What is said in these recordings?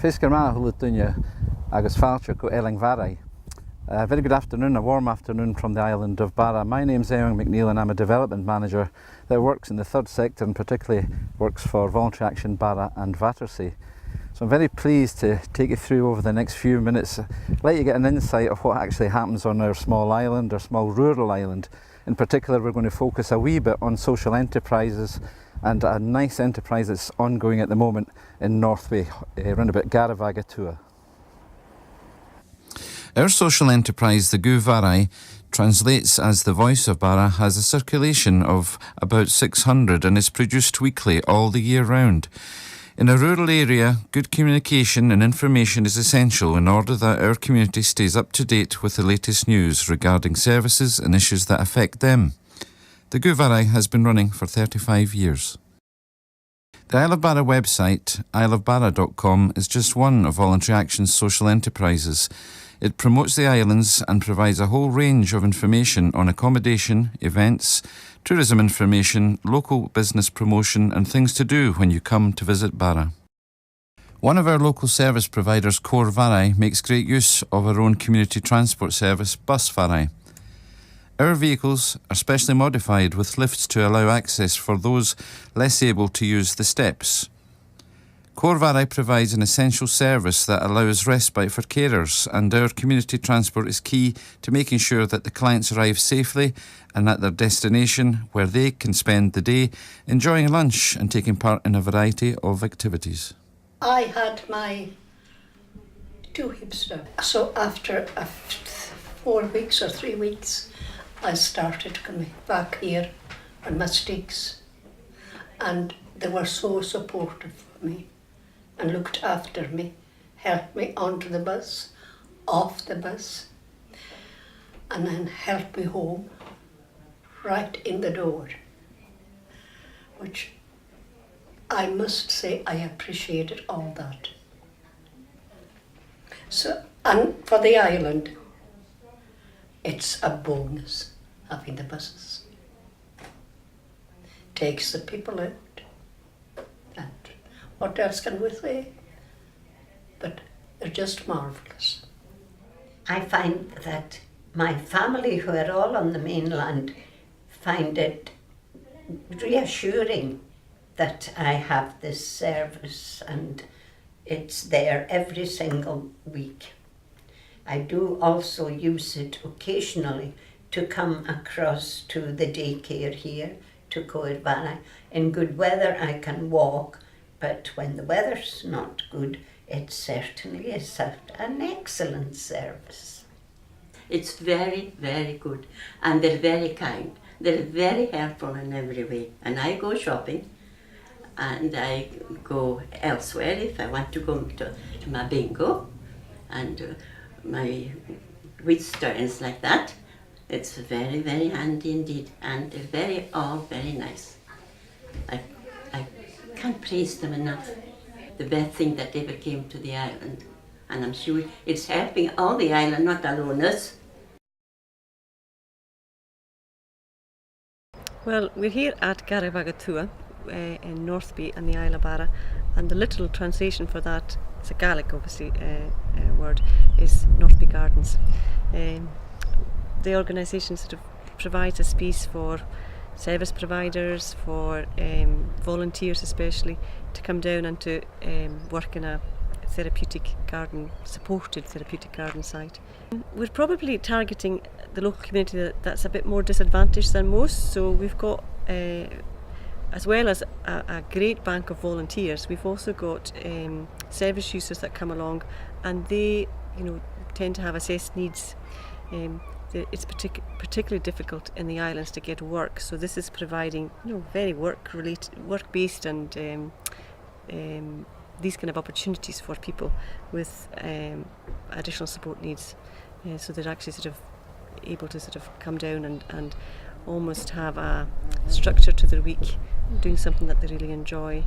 Fescarmana Hulutunya agus Falcha go Eling Varai. Very good afternoon, a warm afternoon from the island of Barra. My name's Ewan McNeil and I'm a development manager that works in the third sector and particularly works for Voluntary Action Barra and Vatersay. So I'm very pleased to take you through over the next few minutes, let you get an insight of what actually happens on our small island, our small rural island. In particular, we're going to focus a wee bit on social enterprises and a nice enterprise that's ongoing at the moment in North Bay, around about Vatersay. Our social enterprise, the Vatersay, translates as the Voice of Barra, has a circulation of about 600 and is produced weekly all the year round. In a rural area, good communication and information is essential in order that our community stays up to date with the latest news regarding services and issues that affect them. The Vatersay has been running for 35 years. The Isle of Barra website, isleofbarra.com, is just one of Voluntary Action's social enterprises. It promotes the islands and provides a whole range of information on accommodation, events, tourism information, local business promotion and things to do when you come to visit Barra. One of our local service providers, Vatersay, makes great use of our own community transport service, Bus Vatersay. Our vehicles are specially modified with lifts to allow access for those less able to use the steps. Vatersay provides an essential service that allows respite for carers, and our community transport is key to making sure that the clients arrive safely and at their destination where they can spend the day enjoying lunch and taking part in a variety of activities. I had my 2 hips done. So after 4 weeks or 3 weeks, I started coming back here on my sticks, and they were so supportive of me and looked after me, helped me onto the bus, off the bus, and then helped me home right in the door, which I must say I appreciated all that. So, and for the island, it's a bonus having the buses. Takes the people out. And what else can we say? But they're just marvellous. I find that my family, who are all on the mainland, find it reassuring that I have this service and it's there every single week. I do also use it occasionally to come across to the daycare here, to Vatersay. In good weather I can walk, but when the weather's not good, it certainly is an excellent service. It's very, very good, and they're very kind. They're very helpful in every way. And I go shopping, and I go elsewhere if I want to go to my bingo and my wheat stones like that. It's very, very handy indeed, and they're all very nice. I can't praise them enough. The best thing that ever came to the island, and I'm sure it's helping all the island, not alone us. Well, we're here at Vatersay in North Bay and the Isle of Barra, and the literal translation for that, it's a Gaelic obviously word, is North Bay Gardens. The organisation sort of provides a space for service providers, for volunteers especially, to come down and to work in a therapeutic garden, supported therapeutic garden site. We're probably targeting the local community that's a bit more disadvantaged than most, so we've got, as well as a great bank of volunteers, we've also got service users that come along, and they, tend to have assessed needs. It's particularly difficult in the islands to get work, so this is providing, very work-based and these kind of opportunities for people with additional support needs, so they're actually sort of able to sort of come down and almost have a structure to their week, doing something that they really enjoy.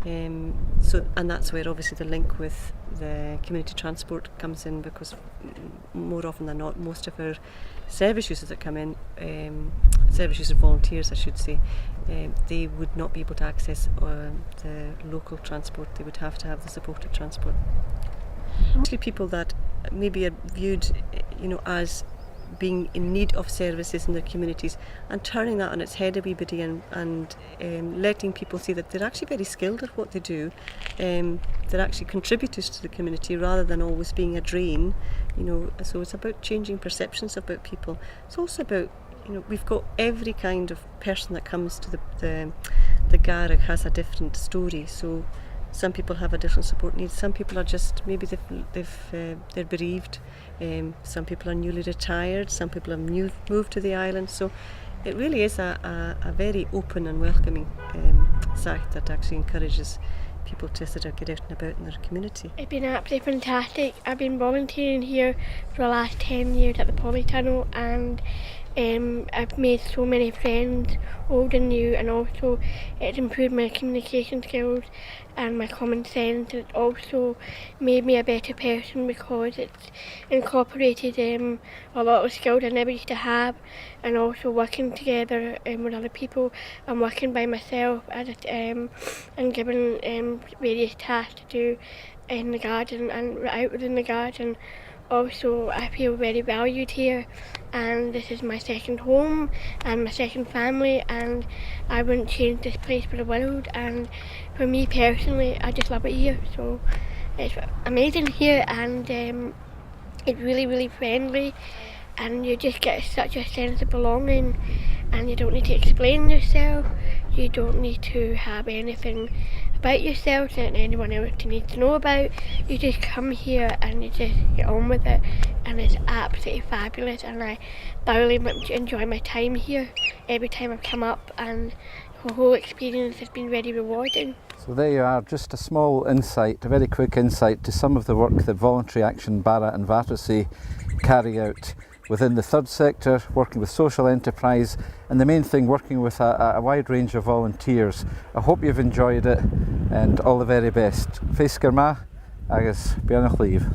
And that's where obviously the link with the community transport comes in, because more often than not, most of our service users that come in service user volunteers, I should say, they would not be able to access the local transport. They would have to have the supported transport. Actually, people that maybe are viewed, as being in need of services in their communities, and turning that on its head a wee bit and letting people see that they're actually very skilled at what they do. They're actually contributors to the community rather than always being a drain. So it's about changing perceptions about people. It's also about, we've got every kind of person that comes to the Garrig has a different story. So some people have a different support needs. Some people are just, maybe they're bereaved. Some people are newly retired. Some people have moved to the island. So it really is a very open and welcoming site that actually encourages people to sort of get out and about in their community. It's been absolutely fantastic. I've been volunteering here for the last 10 years at the polytunnel, and I've made so many friends, old and new, and also it's improved my communication skills and my common sense. It's also made me a better person because it's incorporated a lot of skills I never used to have, and also working together with other people and working by myself and given various tasks to do in the garden and out within the garden. Also, I feel very valued here, and this is my second home and my second family, and I wouldn't change this place for the world. And for me personally, I just love it here. So it's amazing here, and it's really, really friendly, and you just get such a sense of belonging, and you don't need to explain yourself. You don't need to have anything about yourself that anyone else needs to know about. You just come here and you just get on with it, and it's absolutely fabulous, and I thoroughly enjoy my time here every time I've come up, and the whole experience has been very rewarding. So there you are, just a small insight, a very quick insight to some of the work that Voluntary Action Barra and Vatersay carry out within the third sector, working with social enterprise, and the main thing, working with a wide range of volunteers. I hope you've enjoyed it, and all the very best. Feiscar ma, agus beanach lív.